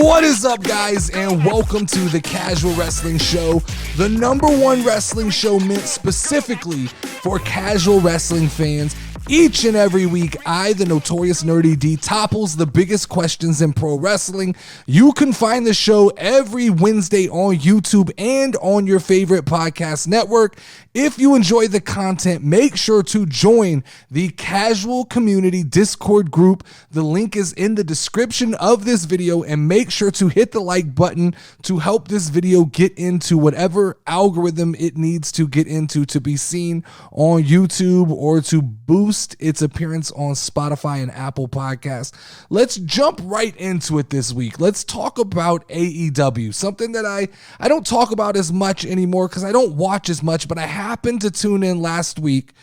What is up, guys, and welcome to the Casual Wrestling Show, the #1 wrestling show meant specifically for casual wrestling fans. Each and every week, I, the notorious Nerdy D, topples the biggest questions in pro wrestling. You can find the show every Wednesday on YouTube and on your favorite podcast network. If you enjoy the content, make sure to join the Casual Community Discord group. The link is in the description of this video, and make sure to hit the like button to help this video get into whatever algorithm it needs to get into to be seen on YouTube or to boost its appearance on Spotify and Apple Podcasts. Let's jump right into it this week. Let's talk about AEW, something that I don't talk about as much anymore because I don't watch as much, but I happened to tune in last week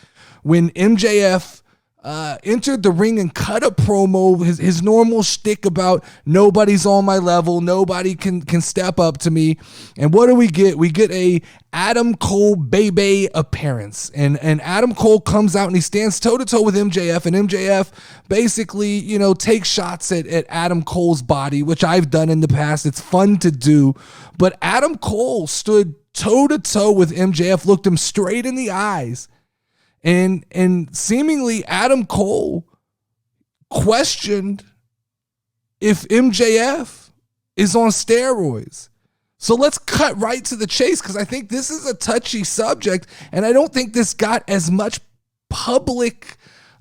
when MJF entered the ring and cut a promo, his normal shtick about nobody's on my level, nobody can step up to me. And what do we get? We get a Adam Cole baby appearance. And Adam Cole comes out and he stands toe-to-toe with MJF, and MJF basically, takes shots at Adam Cole's body, which I've done in the past. It's fun to do. But Adam Cole stood toe-to-toe with MJF, looked him straight in the eyes, and seemingly Adam Cole questioned if MJF is on steroids. So let's cut right to the chase, because I think this is a touchy subject, and I don't think this got as much public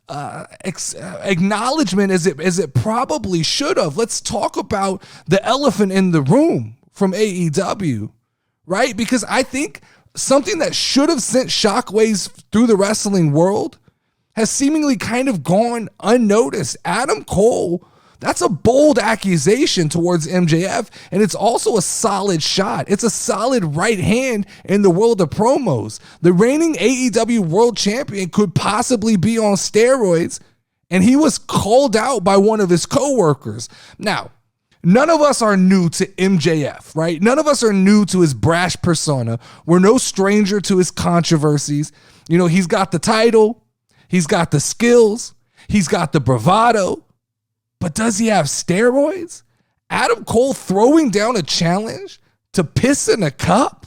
acknowledgement as it probably should have. Let's talk about the elephant in the room from AEW, right? Because I think something that should have sent shockwaves through the wrestling world has seemingly kind of gone unnoticed. Adam Cole, that's a bold accusation towards MJF, and it's also a solid shot. It's a solid right hand in the world of promos. The reigning AEW World Champion could possibly be on steroids, and he was called out by one of his coworkers. Now, none of us are new to MJF, right? None of us are new to his brash persona. We're no stranger to his controversies. He's got the title, he's got the skills, he's got the bravado, but does he have steroids? Adam Cole throwing down a challenge to piss in a cup?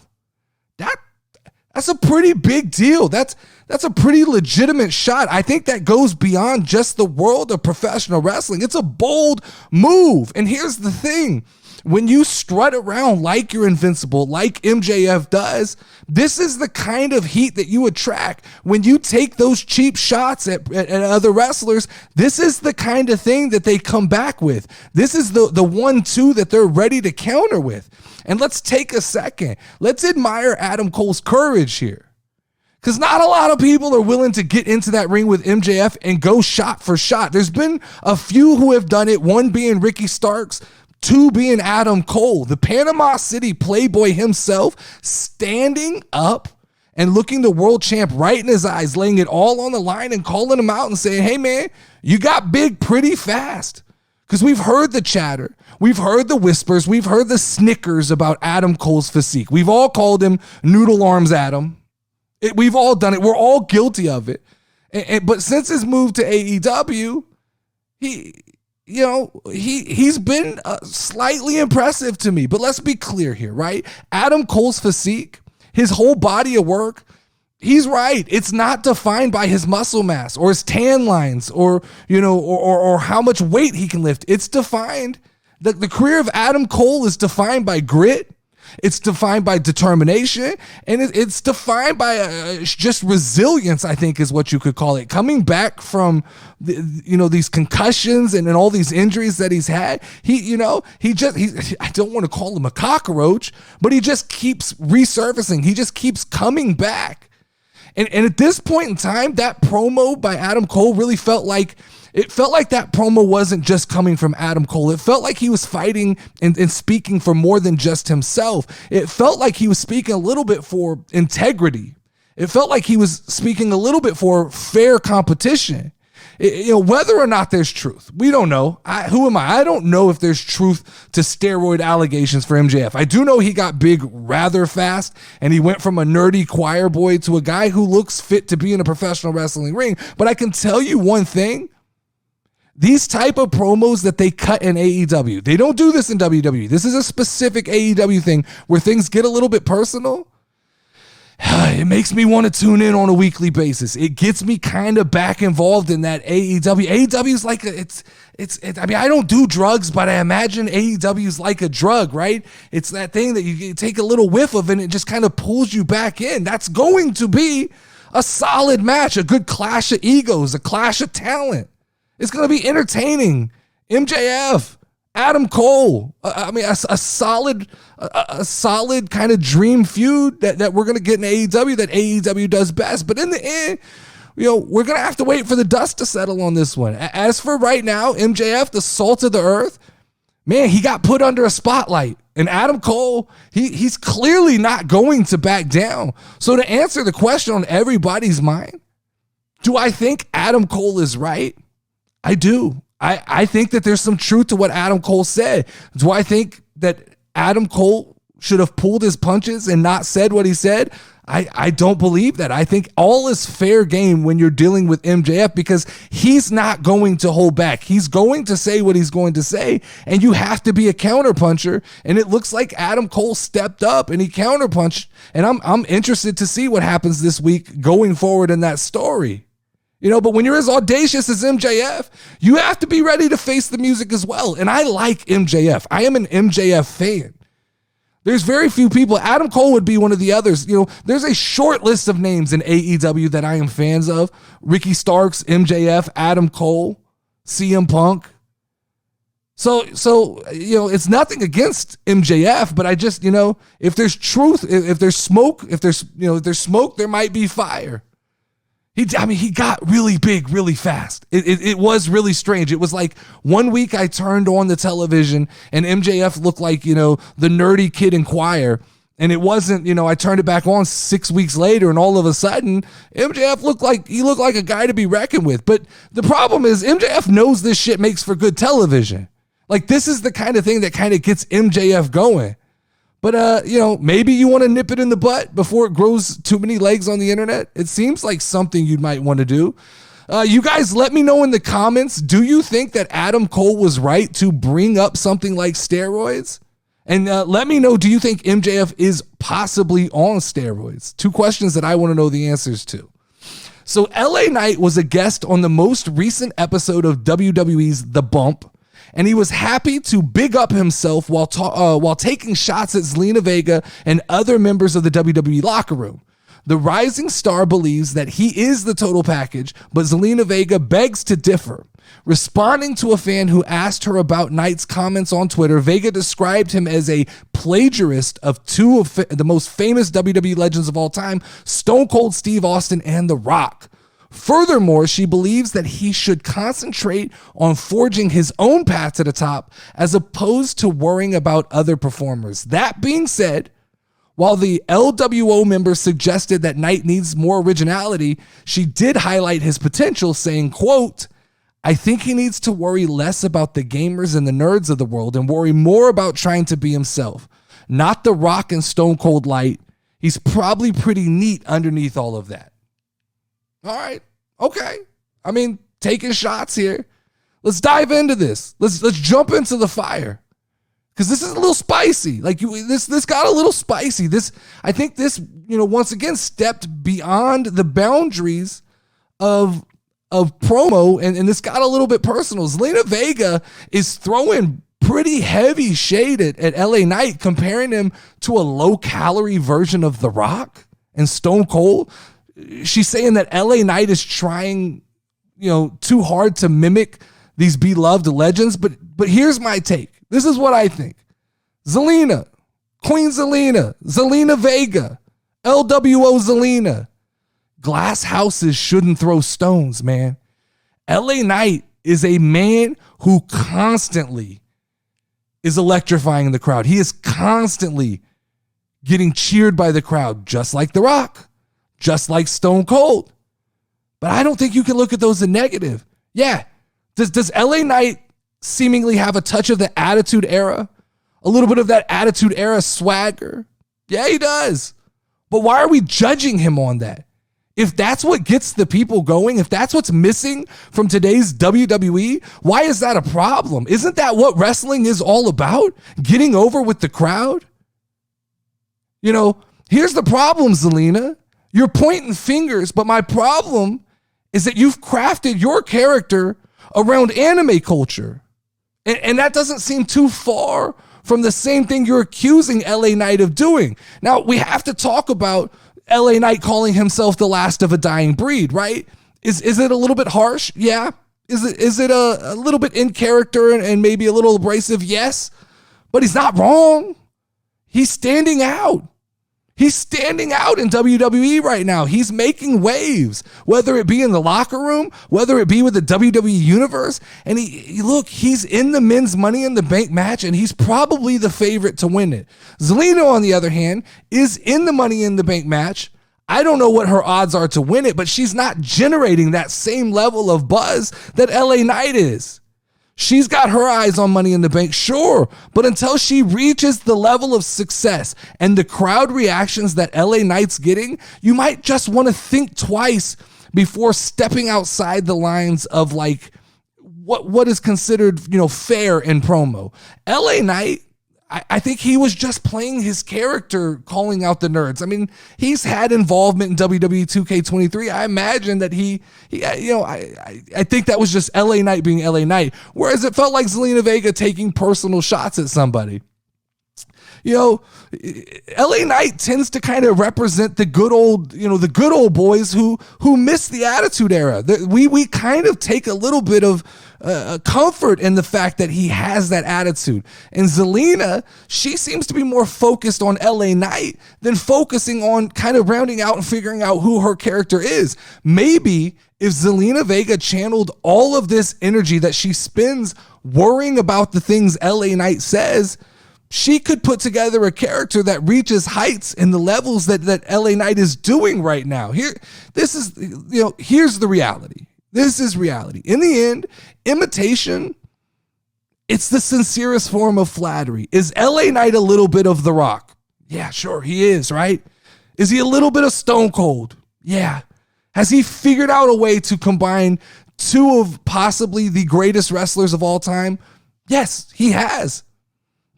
That's a pretty big deal. That's a pretty legitimate shot. I think that goes beyond just the world of professional wrestling. It's a bold move. And here's the thing. When you strut around like you're invincible, like MJF does, this is the kind of heat that you attract. When you take those cheap shots at other wrestlers, this is the kind of thing that they come back with. This is the 1-2 that they're ready to counter with. And let's take a second. Let's admire Adam Cole's courage here, because not a lot of people are willing to get into that ring with MJF and go shot for shot. There's been a few who have done it, one being Ricky Starks, two being Adam Cole, the Panama City Playboy himself, standing up and looking the world champ right in his eyes, laying it all on the line and calling him out and saying, hey man, you got big pretty fast. Because we've heard the chatter, we've heard the whispers, we've heard the snickers about Adam Cole's physique. We've all called him Noodle Arms Adam. We've all done it. We're all guilty of it. But since his move to AEW, he's been slightly impressive to me. But let's be clear here, right? Adam Cole's physique, his whole body of work, he's right. It's not defined by his muscle mass or his tan lines or how much weight he can lift. It's defined, the career of Adam Cole is defined by grit. It's defined by determination, and it's defined by just resilience, I think is what you could call it. Coming back from these concussions and all these injuries that he's had, I don't want to call him a cockroach, but he just keeps resurfacing. He just keeps coming back. And at this point in time, that promo by Adam Cole really felt like that promo wasn't just coming from Adam Cole. It felt like he was fighting and speaking for more than just himself. It felt like he was speaking a little bit for integrity. It felt like he was speaking a little bit for fair competition. Whether or not there's truth, we don't know. Who am I? I don't know if there's truth to steroid allegations for MJF. I do know he got big rather fast, and he went from a nerdy choir boy to a guy who looks fit to be in a professional wrestling ring. But I can tell you one thing. these type of promos that they cut in AEW, they don't do this in WWE. This is a specific AEW thing where things get a little bit personal. It makes me want to tune in on a weekly basis. It gets me kind of back involved in that AEW. AEW is like, I mean, I don't do drugs, but I imagine AEW is like a drug, right? It's that thing that you take a little whiff of and it just kind of pulls you back in. That's going to be a solid match, a good clash of egos, a clash of talent. It's going to be entertaining. MJF, Adam Cole. I mean, a solid kind of dream feud that we're going to get in AEW that AEW does best. But in the end, we're going to have to wait for the dust to settle on this one. As for right now, MJF, the salt of the earth, man, he got put under a spotlight. And Adam Cole, he's clearly not going to back down. So to answer the question on everybody's mind, do I think Adam Cole is right? I do. I think that there's some truth to what Adam Cole said. Do I think that Adam Cole should have pulled his punches and not said what he said? I don't believe that. I think all is fair game when you're dealing with MJF because he's not going to hold back. He's going to say what he's going to say, and you have to be a counterpuncher. And it looks like Adam Cole stepped up and he counterpunched. And I'm interested to see what happens this week going forward in that story. But when you're as audacious as MJF, you have to be ready to face the music as well. And I like MJF. I am an MJF fan. There's very few people. Adam Cole would be one of the others. There's a short list of names in AEW that I am fans of. Ricky Starks, MJF, Adam Cole, CM Punk. So it's nothing against MJF, but I just, if there's truth, if there's smoke, if there's smoke, there might be fire. He got really big really fast. It was really strange. It was like one week I turned on the television and MJF looked like, the nerdy kid in choir. And it wasn't, I turned it back on 6 weeks later and all of a sudden MJF looked like a guy to be reckoned with. But the problem is MJF knows this shit makes for good television. Like this is the kind of thing that kind of gets MJF going. But, maybe you want to nip it in the butt before it grows too many legs on the internet. It seems like something you might want to do. You guys let me know in the comments. Do you think that Adam Cole was right to bring up something like steroids? And let me know, do you think MJF is possibly on steroids? 2 questions that I want to know the answers to. So LA Knight was a guest on the most recent episode of WWE's The Bump. And he was happy to big up himself while taking shots at Selena Vega and other members of the WWE locker room. The rising star believes that he is the total package, but Selena Vega begs to differ. Responding to a fan who asked her about Knight's comments on Twitter, Vega described him as a plagiarist of 2 of the most famous WWE legends of all time, Stone Cold Steve Austin and The Rock. Furthermore, she believes that he should concentrate on forging his own path to the top as opposed to worrying about other performers. That being said, while the LWO member suggested that Knight needs more originality, she did highlight his potential, saying, quote, I think he needs to worry less about the gamers and the nerds of the world and worry more about trying to be himself. Not The Rock and Stone Cold Light. He's probably pretty neat underneath all of that. All right. Okay. I mean, taking shots here. Let's dive into this. Let's jump into the fire. Because this is a little spicy. Like this got a little spicy. I think this, once again stepped beyond the boundaries of promo and this got a little bit personal. Zelina Vega is throwing pretty heavy shade at LA Knight, comparing him to a low-calorie version of The Rock and Stone Cold. She's saying that LA Knight is trying, too hard to mimic these beloved legends. But here's my take. This is what I think. Zelina, Queen Zelina, Zelina Vega, LWO Zelina. Glass houses shouldn't throw stones, man. LA Knight is a man who constantly is electrifying the crowd. He is constantly getting cheered by the crowd, just like The Rock. Just like Stone Cold. But I don't think you can look at those as negative. Yeah. Does LA Knight seemingly have a touch of the Attitude Era? A little bit of that Attitude Era swagger? Yeah, he does. But why are we judging him on that? If that's what gets the people going, if that's what's missing from today's WWE, why is that a problem? Isn't that what wrestling is all about? Getting over with the crowd? You know, here's the problem, Selena. You're pointing fingers, but my problem is that you've crafted your character around anime culture. And that doesn't seem too far from the same thing you're accusing LA Knight of doing. Now, we have to talk about LA Knight calling himself the last of a dying breed, right? Is it a little bit harsh? Yeah. Is it a little bit in character and maybe a little abrasive? Yes. But he's not wrong. He's standing out. He's standing out in WWE right now. He's making waves, whether it be in the locker room, whether it be with the WWE Universe. And he's in the men's Money in the Bank match, and he's probably the favorite to win it. Selena, on the other hand, is in the Money in the Bank match. I don't know what her odds are to win it, but she's not generating that same level of buzz that LA Knight is. She's got her eyes on Money in the Bank, sure, but until she reaches the level of success and the crowd reactions that LA Knight's getting, you might just want to think twice before stepping outside the lines of like what is considered, fair in promo. LA Knight, I think he was just playing his character, calling out the nerds. I mean, he's had involvement in WWE 2K23. I imagine that I think that was just LA Knight being LA Knight. Whereas it felt like Zelina Vega taking personal shots at somebody. LA Knight tends to kind of represent the good old boys who miss the Attitude Era. We kind of take a little bit of comfort in the fact that he has that attitude. And Zelina, she seems to be more focused on LA Knight than focusing on kind of rounding out and figuring out who her character is. Maybe if Zelina Vega channeled all of this energy that she spends worrying about the things LA Knight says, she could put together a character that reaches heights in the levels that LA Knight is doing right now. Here's the reality. This is reality. In the end, imitation, it's the sincerest form of flattery. Is LA Knight a little bit of The Rock? Yeah, sure, he is, right? Is he a little bit of Stone Cold? Yeah. Has he figured out a way to combine two of possibly the greatest wrestlers of all time? Yes, he has.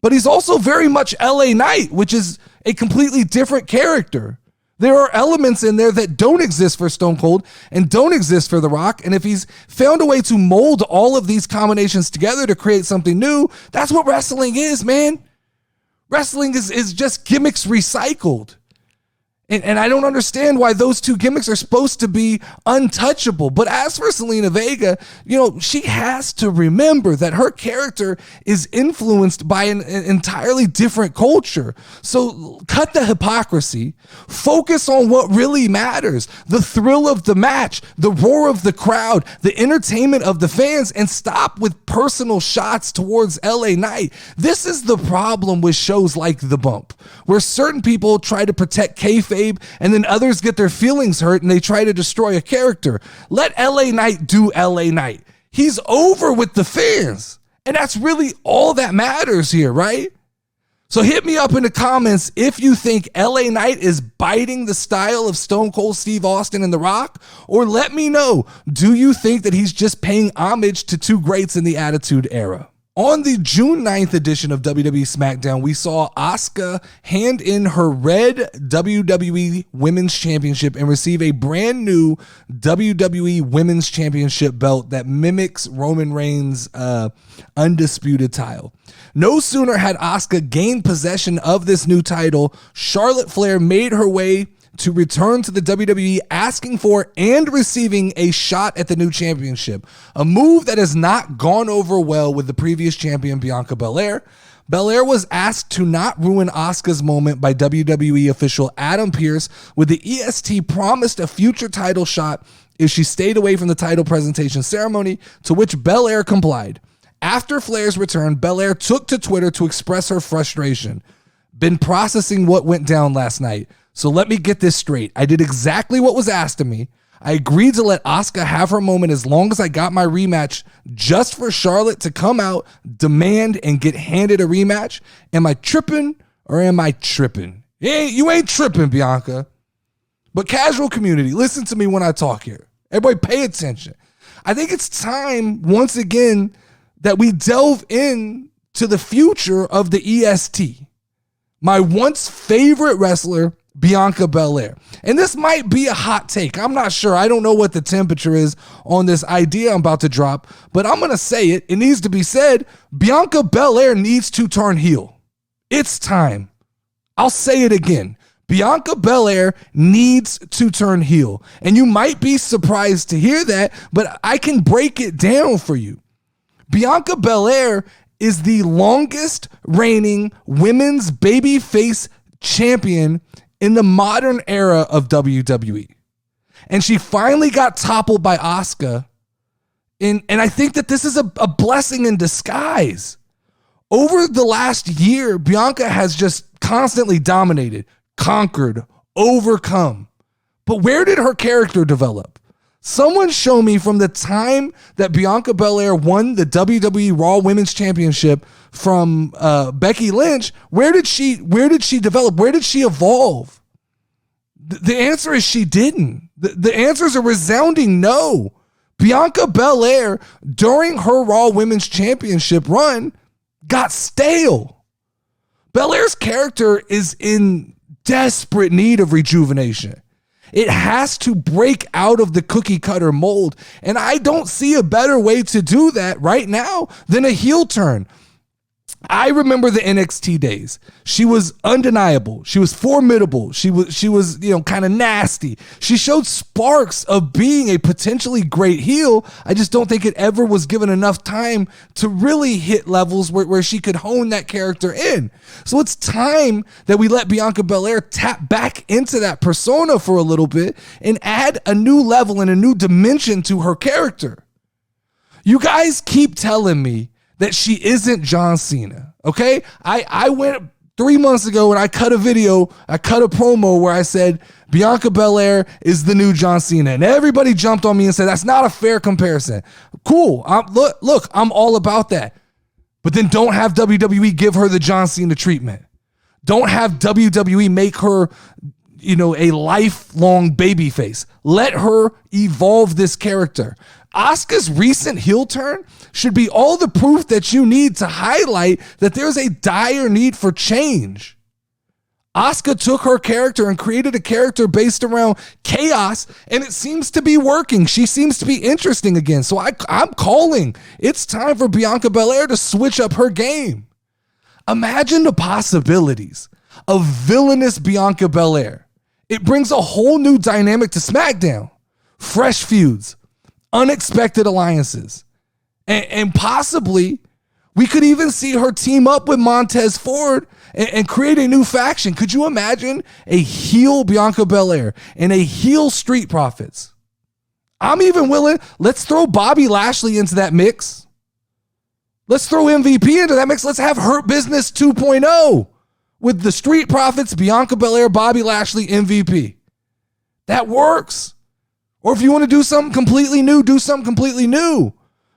But he's also very much LA Knight, which is a completely different character. There are elements in there that don't exist for Stone Cold and don't exist for The Rock. And if he's found a way to mold all of these combinations together to create something new, that's what wrestling is, man. Wrestling is just gimmicks recycled. And I don't understand why those two gimmicks are supposed to be untouchable. But as for Zelina Vega, she has to remember that her character is influenced by an entirely different culture. So cut the hypocrisy. Focus on what really matters. The thrill of the match, the roar of the crowd, the entertainment of the fans, and stop with personal shots towards LA Knight. This is the problem with shows like The Bump, where certain people try to protect kayfabe and then others get their feelings hurt and they try to destroy a character. Let LA Knight do LA Knight. He's over with the fans. And that's really all that matters here, right? So hit me up in the comments if you think LA Knight is biting the style of Stone Cold Steve Austin and The Rock, or let me know, do you think that he's just paying homage to two greats in the Attitude Era? On the June 9th edition of WWE SmackDown, we saw Asuka hand in her red WWE Women's Championship and receive a brand new WWE Women's Championship belt that mimics Roman Reigns' undisputed title. No sooner had Asuka gained possession of this new title, Charlotte Flair made her way to return to the WWE, asking for and receiving a shot at the new championship, a move that has not gone over well with the previous champion, Bianca BelAir. BelAir was asked to not ruin Asuka's moment by WWE official Adam Pearce, with the EST promised a future title shot if she stayed away from the title presentation ceremony, to which BelAir complied. After Flair's return, BelAir took to Twitter to express her frustration. Been processing what went down last night. So let me get this straight. I did exactly what was asked of me. I agreed to let Asuka have her moment as long as I got my rematch, just for Charlotte to come out, demand, and get handed a rematch. Am I tripping or am I tripping? You ain't tripping, Bianca. But casual community, listen to me when I talk here. Everybody pay attention. I think it's time, once again, that we delve in to the future of the EST. My once favorite wrestler, Bianca BelAir. And this might be a hot take. I'm not sure. I don't know what the temperature is on this idea I'm about to drop, but I'm going to say it. It needs to be said. Bianca BelAir needs to turn heel. It's time. I'll say it again. Bianca BelAir needs to turn heel. And you might be surprised to hear that, but I can break it down for you. Bianca BelAir is the longest reigning women's babyface champion in the modern era of WWE. And she finally got toppled by Asuka. And I think that this is a blessing in disguise. Over the last year, Bianca has just constantly dominated, conquered, overcome. But where did her character develop? Someone show me from the time that Bianca BelAir won the WWE Raw Women's Championship from Becky Lynch, where did she develop? Where did she evolve? The answer is she didn't. The answer is a resounding no. Bianca BelAir, during her Raw Women's Championship run, got stale. BelAir's character is in desperate need of rejuvenation. It has to break out of the cookie cutter mold. And I don't see a better way to do that right now than a heel turn. I remember the NXT days. She was undeniable. She was formidable. She was, kind of nasty. She showed sparks of being a potentially great heel. I just don't think it ever was given enough time to really hit levels where she could hone that character in. So it's time that we let Bianca BelAir tap back into that persona for a little bit and add a new level and a new dimension to her character. You guys keep telling me that she isn't John Cena, okay? I went 3 months ago and I cut a promo where I said Bianca BelAir is the new John Cena, and everybody jumped on me and said that's not a fair comparison. Cool, look, I'm all about that. But then don't have WWE give her the John Cena treatment. Don't have WWE make her, a lifelong babyface. Let her evolve this character. Asuka's recent heel turn should be all the proof that you need to highlight that there's a dire need for change. Asuka took her character and created a character based around chaos, and it seems to be working. She seems to be interesting again. So I'm calling. It's time for Bianca BelAir to switch up her game. Imagine the possibilities of villainous Bianca BelAir. It brings a whole new dynamic to SmackDown. Fresh feuds, unexpected alliances, and possibly we could even see her team up with Montez Ford and create a new faction. Could you imagine a heel Bianca BelAir and a heel Street Profits? I'm even willing. Let's throw Bobby Lashley into that mix. Let's throw MVP into that mix. Let's have Hurt Business 2.0 with the Street Profits, Bianca BelAir, Bobby Lashley, MVP. That works. Or if you want to do something completely new, do something completely new.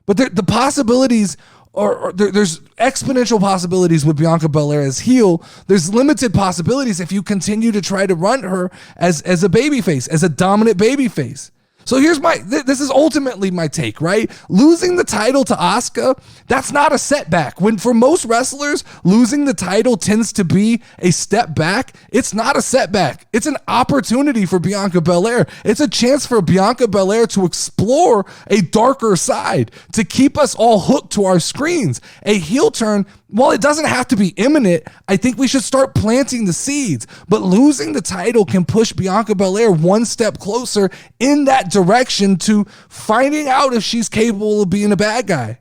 But the possibilities, there's exponential possibilities with Bianca BelAir as heel. There's limited possibilities if you continue to try to run her as a babyface, as a dominant babyface. So this is ultimately my take, right? Losing the title to Asuka, that's not a setback. When for most wrestlers, losing the title tends to be a step back. It's not a setback. It's an opportunity for Bianca BelAir. It's a chance for Bianca BelAir to explore a darker side, to keep us all hooked to our screens. A heel turn, while it doesn't have to be imminent, I think we should start planting the seeds. But losing the title can push Bianca BelAir one step closer in that direction to finding out if she's capable of being a bad guy.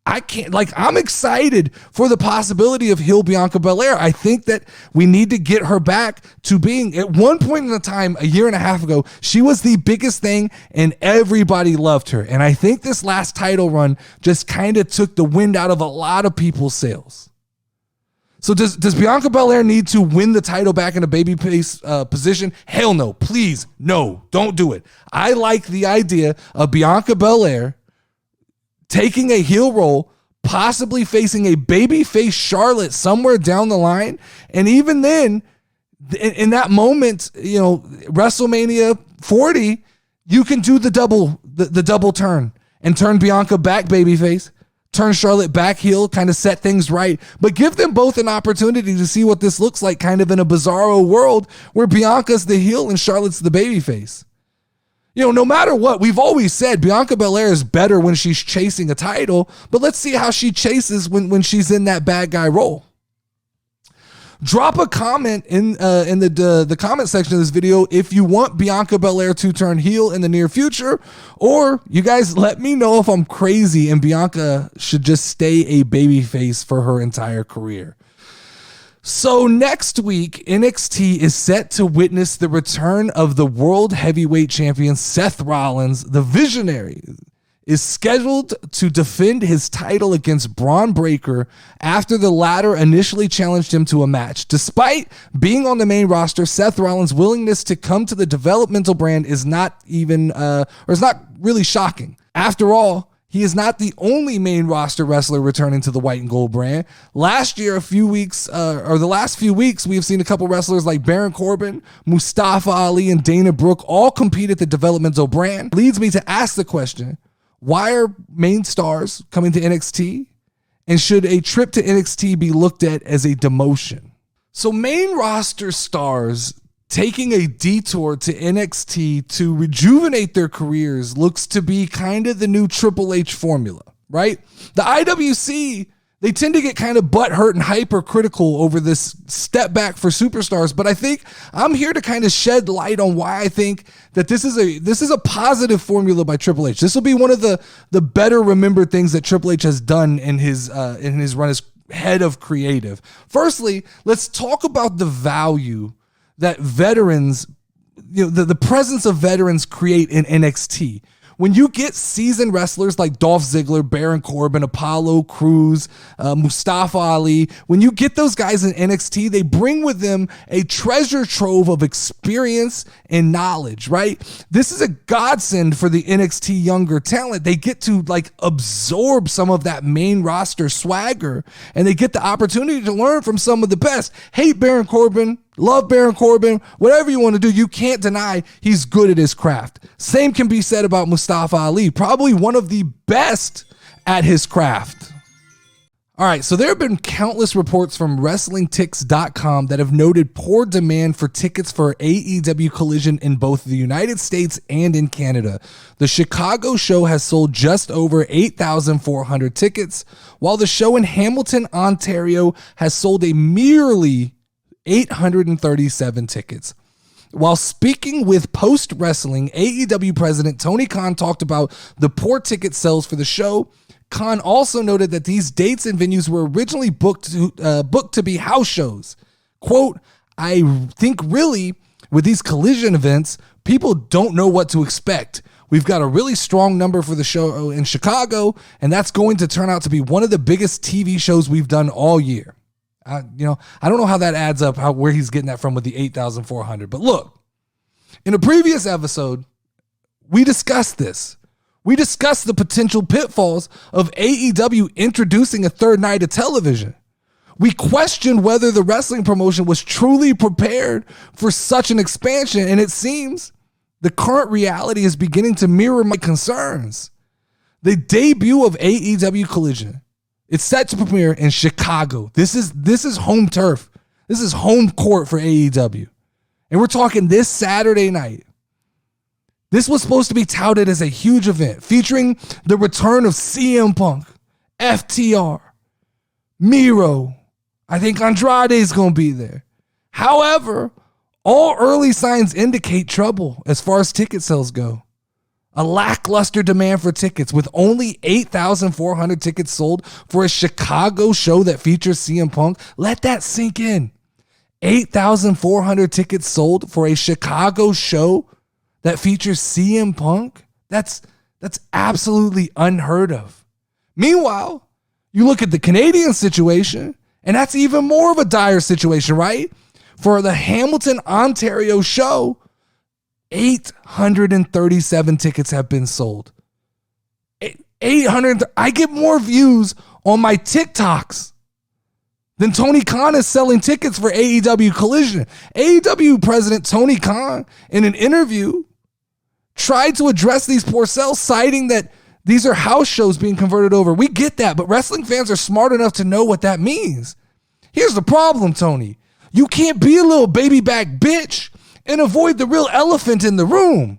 I'm excited for the possibility of heel Bianca BelAir. I think that we need to get her back to being, at one point in the time, a year and a half ago, she was the biggest thing and everybody loved her. And I think this last title run just kind of took the wind out of a lot of people's sails. So does Bianca BelAir need to win the title back in a babyface position? Hell no. Please, no. Don't do it. I like the idea of Bianca BelAir taking a heel role, possibly facing a babyface Charlotte somewhere down the line, and even then In that moment, WrestleMania 40, you can do the double turn and turn Bianca back babyface, turn Charlotte back heel, kind of set things right, but give them both an opportunity to see what this looks like kind of in a bizarro world where Bianca's the heel and Charlotte's the babyface. No matter what, we've always said Bianca BelAir is better when she's chasing a title, but let's see how she chases when she's in that bad guy role. Drop a comment in the comment section of this video if you want Bianca BelAir to turn heel in the near future, or you guys let me know if I'm crazy and Bianca should just stay a babyface for her entire career. So next week, NXT is set to witness the return of the World Heavyweight Champion Seth Rollins. The Visionary is scheduled to defend his title against Braun Breaker after the latter initially challenged him to a match. Despite being on the main roster, Seth Rollins' willingness to come to the developmental brand is not really shocking. After all, he is not the only main roster wrestler returning to the white and gold brand. Last few weeks, we have seen a couple wrestlers like Baron Corbin, Mustafa Ali, and Dana Brooke all compete at the developmental brand. Leads me to ask the question, why are main stars coming to NXT? And should a trip to NXT be looked at as a demotion? So main roster stars taking a detour to NXT to rejuvenate their careers looks to be kind of the new Triple H formula, right? The IWC, they tend to get kind of butthurt and hypercritical over this step back for superstars, but I think I'm here to kind of shed light on why I think that this is a positive formula by Triple H. This will be one of the better remembered things that Triple H has done in his run as head of creative. Firstly, let's talk about the value that veterans, the presence of veterans create in NXT. When you get seasoned wrestlers like Dolph Ziggler, Baron Corbin, Apollo Crews, Mustafa Ali, when you get those guys in NXT, they bring with them a treasure trove of experience and knowledge, right? This is a godsend for the NXT younger talent. They get to absorb some of that main roster swagger, and they get the opportunity to learn from some of the best. Hate Baron Corbin, love Baron Corbin, whatever you want to do, you can't deny he's good at his craft. Same can be said about Mustafa Ali, probably one of the best at his craft. All right, so there have been countless reports from WrestlingTix.com that have noted poor demand for tickets for AEW Collision in both the United States and in Canada. The Chicago show has sold just over 8,400 tickets, while the show in Hamilton, Ontario has sold a merely 837 tickets. While speaking with Post Wrestling, AEW president Tony Khan talked about the poor ticket sales for the show. Khan also noted that these dates and venues were originally booked to be house shows. Quote, I think really with these Collision events, people don't know what to expect. We've got a really strong number for the show in Chicago, and that's going to turn out to be one of the biggest TV shows we've done all year. I don't know how that adds up, where he's getting that from with the 8,400. But look, in a previous episode, we discussed this. We discussed the potential pitfalls of AEW introducing a third night of television. We questioned whether the wrestling promotion was truly prepared for such an expansion, and it seems the current reality is beginning to mirror my concerns. The debut of AEW Collision, it's set to premiere in Chicago. This is home turf. This is home court for AEW. And we're talking this Saturday night. This was supposed to be touted as a huge event featuring the return of CM Punk, FTR, Miro. I think Andrade's going to be there. However, all early signs indicate trouble as far as ticket sales go. A lackluster demand for tickets with only 8,400 tickets sold for a Chicago show that features CM Punk. Let that sink in. 8,400 tickets sold for a Chicago show that features CM Punk? That's absolutely unheard of. Meanwhile, you look at the Canadian situation, and that's even more of a dire situation, right? For the Hamilton, Ontario show, 837 tickets have been sold. 800. I get more views on my TikToks Then Tony Khan is selling tickets for AEW Collision. AEW president Tony Khan, in an interview, tried to address these poor sales, citing that these are house shows being converted over. We get that, but wrestling fans are smart enough to know what that means. Here's the problem, Tony. You can't be a little baby back bitch and avoid the real elephant in the room.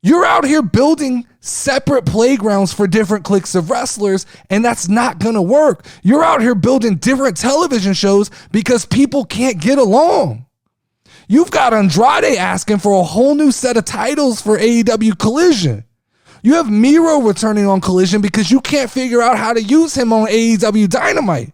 You're out here building separate playgrounds for different cliques of wrestlers, and that's not going to work. You're out here building different television shows because people can't get along. You've got Andrade asking for a whole new set of titles for AEW Collision. You have Miro returning on Collision because you can't figure out how to use him on AEW Dynamite.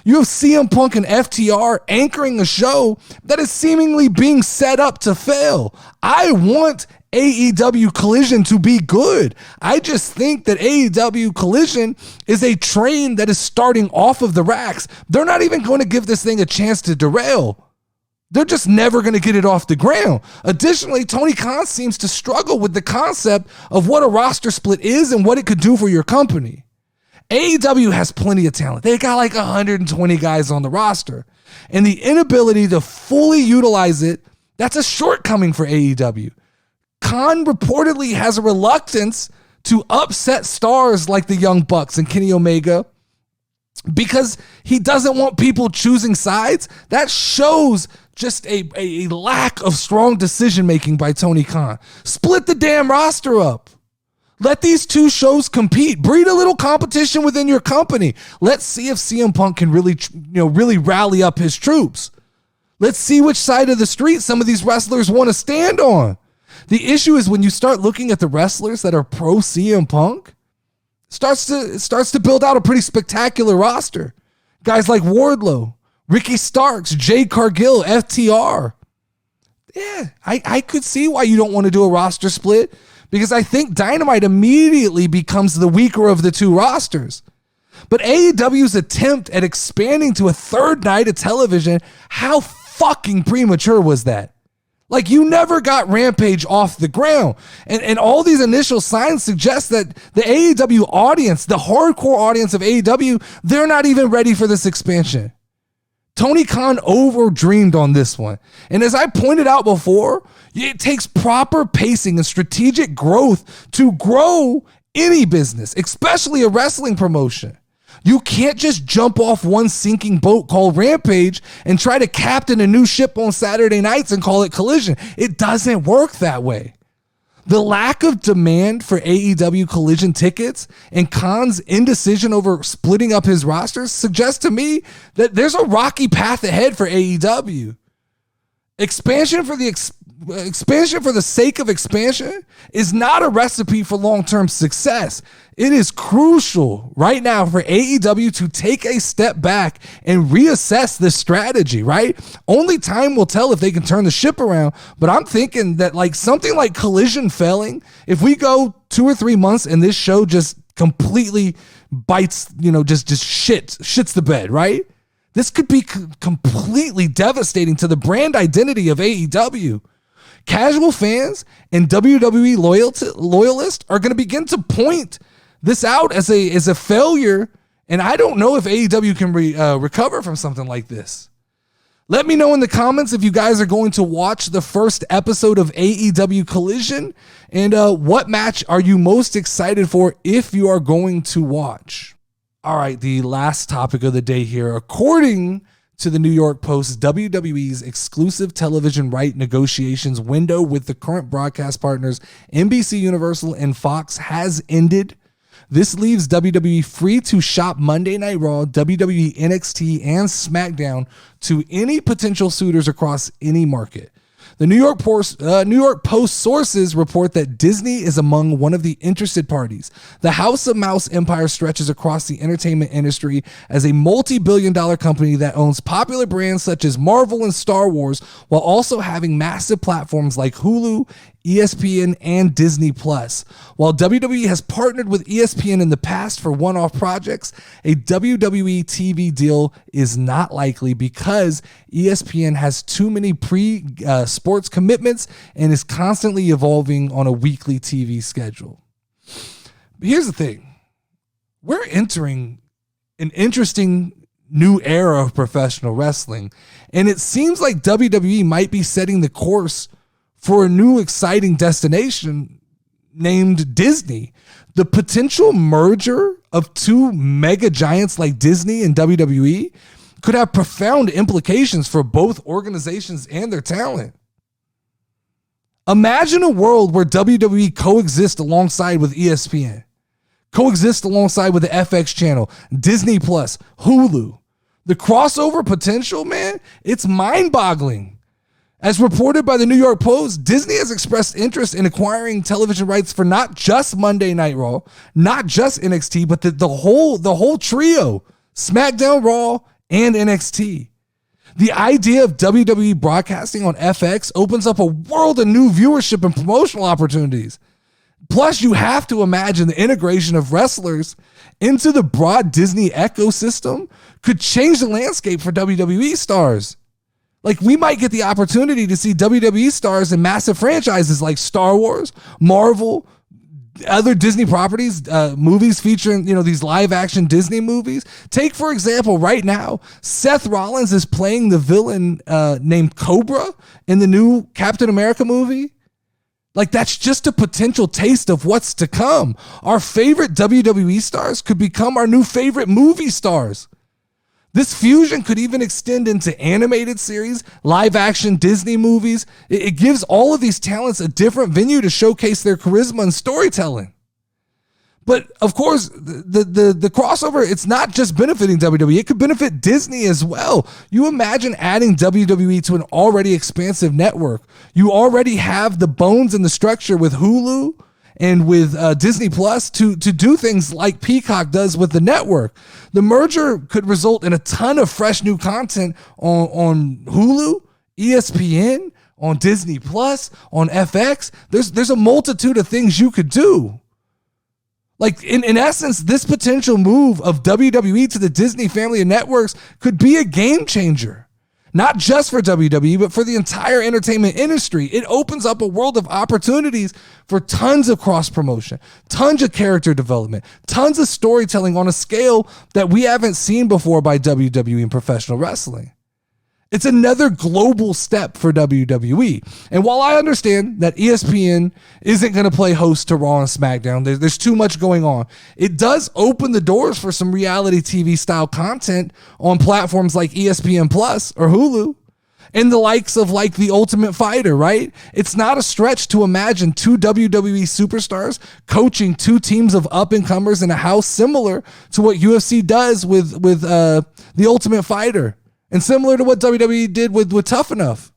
You have CM Punk and FTR anchoring a show that is seemingly being set up to fail. I want AEW Collision to be good. I just think that AEW Collision is a train that is starting off of the racks. They're not even going to give this thing a chance to derail. They're just never going to get it off the ground. Additionally, Tony Khan seems to struggle with the concept of what a roster split is and what it could do for your company. AEW has plenty of talent. They got like 120 guys on the roster. And the inability to fully utilize it, that's a shortcoming for AEW. Khan reportedly has a reluctance to upset stars like the Young Bucks and Kenny Omega because he doesn't want people choosing sides. That shows just a lack of strong decision-making by Tony Khan. Split the damn roster up. Let these two shows compete. Breed a little competition within your company. Let's see if CM Punk can really rally up his troops. Let's see which side of the street some of these wrestlers want to stand on. The issue is when you start looking at the wrestlers that are pro CM Punk, it starts to build out a pretty spectacular roster. Guys like Wardlow, Ricky Starks, Jade Cargill, FTR. Yeah, I could see why you don't want to do a roster split because I think Dynamite immediately becomes the weaker of the two rosters. But AEW's attempt at expanding to a third night of television, how fucking premature was that? Like, you never got Rampage off the ground. And all these initial signs suggest that the AEW audience, the hardcore audience of AEW, they're not even ready for this expansion. Tony Khan overdreamed on this one. And as I pointed out before, it takes proper pacing and strategic growth to grow any business, especially a wrestling promotion. You can't just jump off one sinking boat called Rampage and try to captain a new ship on Saturday nights and call it Collision. It doesn't work that way. The lack of demand for AEW Collision tickets and Khan's indecision over splitting up his rosters suggests to me that there's a rocky path ahead for AEW. Expansion for the sake of expansion is not a recipe for long-term success. It is crucial right now for AEW to take a step back and reassess this strategy, right? Only time will tell if they can turn the ship around, but I'm thinking that like something like Collision failing, if we go 2 or 3 months and this show just completely bites, just shits the bed, right? This could be completely devastating to the brand identity of AEW. Casual fans and WWE loyalists are going to begin to point this out as a failure, and I don't know if AEW can recover from something like this. Let me know in the comments if you guys are going to watch the first episode of AEW Collision, and what match are you most excited for if you are going to watch. All right, the last topic of the day here. According to the New York Post, WWE's exclusive television right negotiations window with the current broadcast partners NBC Universal and Fox has ended. This leaves WWE free to shop Monday Night Raw, WWE NXT, and SmackDown to any potential suitors across any market. The New York Post sources report that Disney is among one of the interested parties. The House of Mouse empire stretches across the entertainment industry as a multi-billion-dollar company that owns popular brands such as Marvel and Star Wars, while also having massive platforms like Hulu, ESPN, and Disney+. While WWE has partnered with ESPN in the past for one-off projects, a WWE TV deal is not likely because ESPN has too many sports commitments and is constantly evolving on a weekly TV schedule. But here's the thing. We're entering an interesting new era of professional wrestling. And it seems like WWE might be setting the course for a new exciting destination named Disney. The potential merger of two mega giants like Disney and WWE could have profound implications for both organizations and their talent. Imagine a world where WWE coexists alongside with ESPN, coexist alongside with the FX channel, Disney Plus, Hulu. The crossover potential, man, it's mind-boggling. As reported by the New York Post, Disney has expressed interest in acquiring television rights for not just Monday Night Raw, not just NXT, but the whole trio, SmackDown, Raw, and NXT. The idea of WWE broadcasting on FX opens up a world of new viewership and promotional opportunities. Plus, you have to imagine the integration of wrestlers into the broad Disney ecosystem could change the landscape for WWE stars. Like, we might get the opportunity to see WWE stars in massive franchises like Star Wars, Marvel, other Disney properties, movies featuring, these live action Disney movies. Take, for example, right now, Seth Rollins is playing the villain named Cobra in the new Captain America movie. Like, that's just a potential taste of what's to come. Our favorite WWE stars could become our new favorite movie stars. This fusion could even extend into animated series, live action Disney movies. It gives all of these talents a different venue to showcase their charisma and storytelling. But of course, the crossover, it's not just benefiting WWE. It could benefit Disney as well. You imagine adding WWE to an already expansive network. You already have the bones and the structure with Hulu and with Disney Plus to do things like Peacock does with the network. The merger could result in a ton of fresh new content on Hulu, ESPN, on Disney Plus, on FX. There's a multitude of things you could do. Like, in essence, this potential move of WWE to the Disney family of networks could be a game changer. Not just for WWE, but for the entire entertainment industry. It opens up a world of opportunities for tons of cross-promotion, tons of character development, tons of storytelling on a scale that we haven't seen before by WWE in professional wrestling. It's another global step for WWE. And while I understand that ESPN isn't going to play host to Raw and SmackDown, there's too much going on, it does open the doors for some reality TV style content on platforms like ESPN Plus or Hulu and the likes of like The Ultimate Fighter, right? It's not a stretch to imagine two WWE superstars coaching two teams of up-and-comers in a house similar to what UFC does with The Ultimate Fighter. And similar to what WWE did with Tough Enough.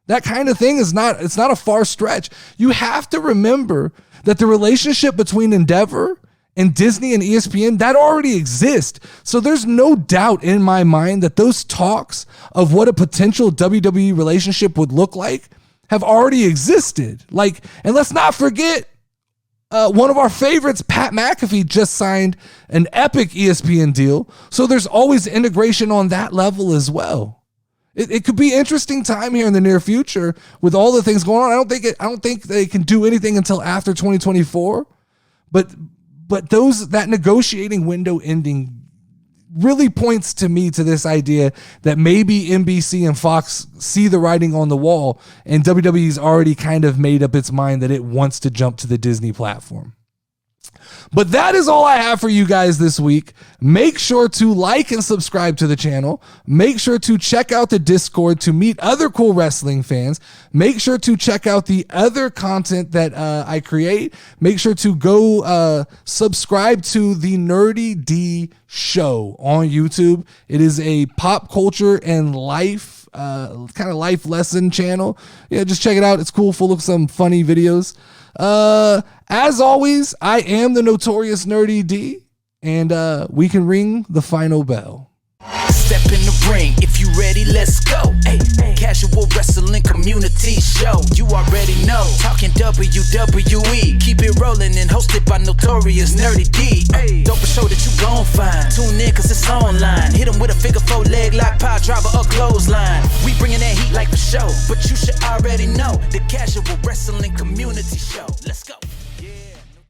That kind of thing it's not a far stretch. You have to remember that the relationship between Endeavor and Disney and ESPN, that already exists. So there's no doubt in my mind that those talks of what a potential WWE relationship would look like have already existed. Like, and let's not forget, one of our favorites, Pat McAfee, just signed an epic ESPN deal. So there's always integration on that level as well. It could be interesting time here in the near future with all the things going on. I don't think they can do anything until after 2024. But that negotiating window ending really points to me to this idea that maybe NBC and Fox see the writing on the wall and WWE's already kind of made up its mind that it wants to jump to the Disney platform. But that is all I have for you guys this week. Make sure to like and subscribe to the channel. Make sure to check out the Discord to meet other cool wrestling fans. Make sure to check out the other content that I create. Make sure to go subscribe to the Nerdy D Show on YouTube. It is a pop culture and life kind of life lesson channel. Yeah, just check it out. It's cool, full of some funny videos. As always, I am the notorious Nerdy D, and we can ring the final bell. Step in the ring, if you ready, let's go. Ay, casual wrestling community show. You already know, talking WWE. Keep it rolling and hosted by notorious Nerdy D. Dope a show that you gon' find. Tune in cause it's online. Hit 'em with a figure 4 leg lock, power driver or clothesline. We bringing that heat like the show, but you should already know the casual wrestling community show. Let's go.